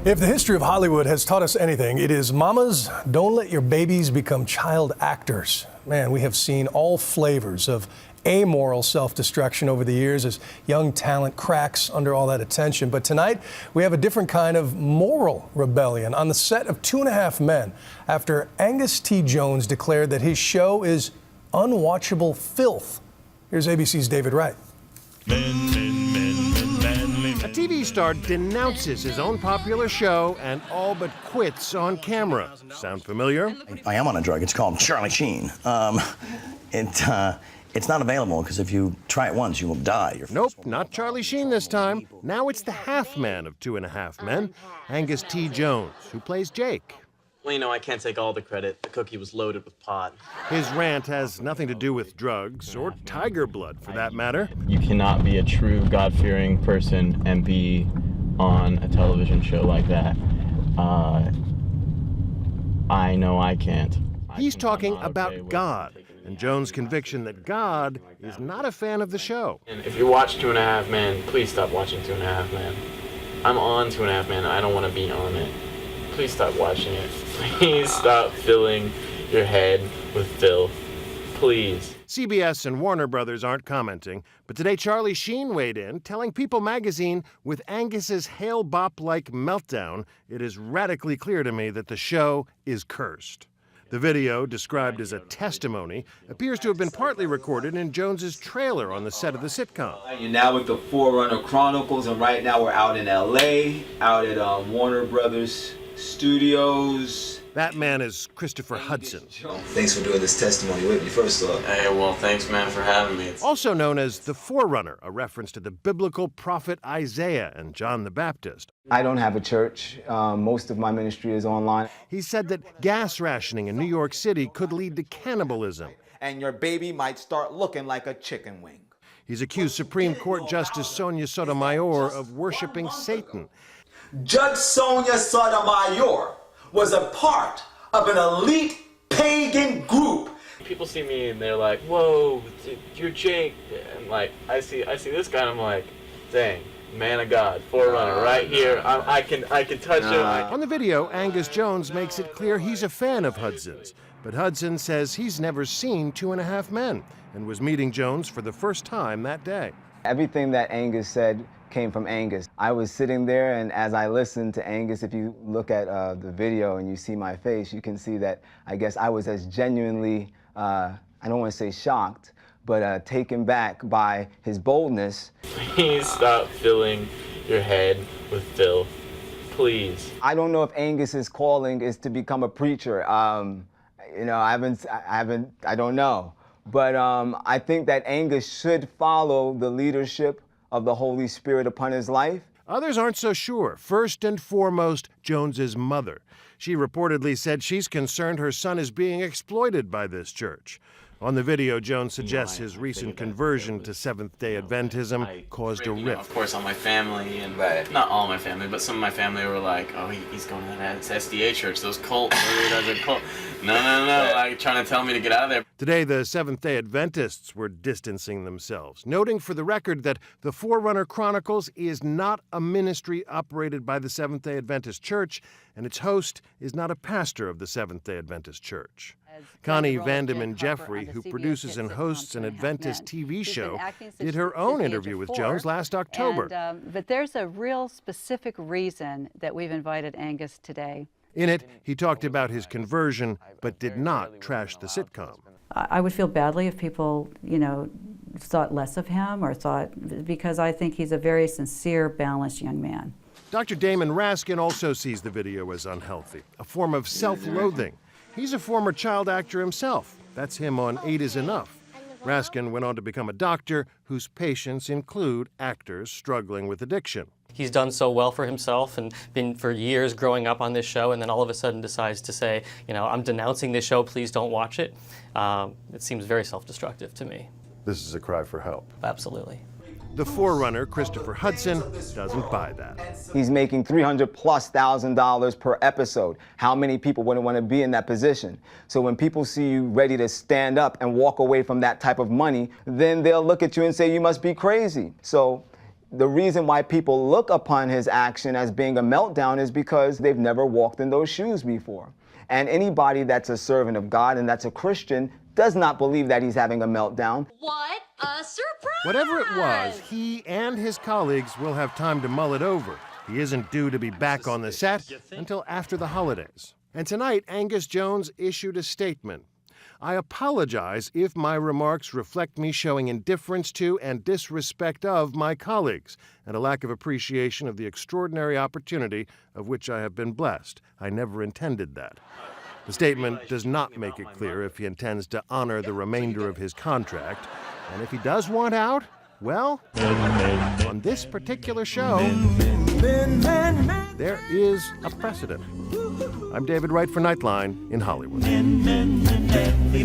If the history of Hollywood has taught us anything, it is mamas, don't let your babies become child actors. Man, we have seen all flavors of amoral self-destruction over the years as young talent cracks under all that attention. But tonight, we have a different kind of moral rebellion on the set of 2.5 Men after Angus T. Jones declared that his show is unwatchable filth. Here's ABC's David Wright. A TV star denounces his own popular show and all but quits on camera. Sound familiar? I am on a drug. It's called Charlie Sheen. It's not available because if you try it once, you will die. Nope, not Charlie Sheen this time. Now it's the half man of 2.5 Men, Angus T. Jones, who plays Jake. Well, you know, I can't take all the credit. The cookie was loaded with pot. His rant has nothing to do with drugs, or tiger blood for that matter. You cannot be a true God-fearing person and be on a television show like that. I know I can't. He's talking about God, and Jones' conviction that God is not a fan of the show. And if you watch 2.5 Men, please stop watching 2.5 Men. I'm on 2.5 Men. I don't want to be on it. Please stop watching it. Please stop filling your head with filth. Please. CBS and Warner Brothers aren't commenting, but today Charlie Sheen weighed in, telling People magazine, with Angus's Hail Bop-like meltdown, it is radically clear to me that the show is cursed. The video, described as a testimony, appears to have been partly recorded in Jones's trailer on the set of the sitcom. You're now with the Forerunner Chronicles, and right now we're out in LA, out at Warner Brothers Studios. That man is Christopher Hudson. Thanks for doing this testimony with me, first off. Hey, well, thanks, man, for having me. Also known as the Forerunner, a reference to the biblical prophet Isaiah and John the Baptist. I don't have a church. Most of my ministry is online. He said that gas rationing in New York City could lead to cannibalism. And your baby might start looking like a chicken wing. He's accused Supreme Court Justice Sonia Sotomayor of worshiping Satan. Judge Sonia Sotomayor was a part of an elite pagan group. People see me and they're like, whoa, you're Jake. And like, I see this guy and I'm like, dang, man of God, Forerunner, right here. I can touch him. On the video, Angus Jones makes it clear he's a fan of Hudson's. But Hudson says he's never seen 2.5 Men and was meeting Jones for the first time that day. Everything that Angus said came from Angus. I was sitting there, and as I listened to Angus, if you look at the video and you see my face, you can see that I guess I was as genuinely, I don't want to say shocked, but taken back by his boldness. Please stop filling your head with filth. Please. I don't know if Angus's calling is to become a preacher. You know, I don't know. But I think that Angus should follow the leadership of the Holy Spirit upon his life. Others aren't so sure. First and foremost, Jones's mother. She reportedly said she's concerned her son is being exploited by this church. On the video, Jones suggests his recent conversion to Seventh-day Adventism caused a rift. Of course, all my family, and not all my family, but some of my family were like, oh, he's going to that SDA church, those cults, No, like trying to tell me to get out of there. Today, the Seventh-day Adventists were distancing themselves, noting for the record that the Forerunner Chronicles is not a ministry operated by the Seventh-day Adventist Church, and its host is not a pastor of the Seventh-day Adventist Church. Connie Vandeman Jeffrey, who produces and hosts an Adventist TV show, did her own interview with Jones last October. But there's a real specific reason that we've invited Angus today. In it, he talked about his conversion, but did not trash the sitcom. I would feel badly if people, you know, thought less of him or thought, because I think he's a very sincere, balanced young man. Dr. Damon Raskin also sees the video as unhealthy, a form of self-loathing. He's a former child actor himself. That's him on 8 is Enough. Raskin went on to become a doctor whose patients include actors struggling with addiction. He's done so well for himself and been for years growing up on this show, and then all of a sudden decides to say, you know, I'm denouncing this show, please don't watch it. It seems very self-destructive to me. This is a cry for help. Absolutely. The Forerunner, Christopher Hudson, doesn't buy that. He's making $300,000+ per episode. How many people wouldn't want to be in that position? So when people see you ready to stand up and walk away from that type of money, then they'll look at you and say, you must be crazy. So The reason why people look upon his action as being a meltdown is because they've never walked in those shoes before. And anybody that's a servant of God and that's a Christian does not believe that he's having a meltdown. What a surprise! Whatever it was, he and his colleagues will have time to mull it over. He isn't due to be back on the set until after the holidays. And tonight, Angus Jones issued a statement. I apologize if my remarks reflect me showing indifference to and disrespect of my colleagues and a lack of appreciation of the extraordinary opportunity of which I have been blessed. I never intended that. The statement does not make it clear if he intends to honor the remainder of his contract. And if he does want out, well, on this particular show, there is a precedent. I'm David Wright for Nightline in Hollywood.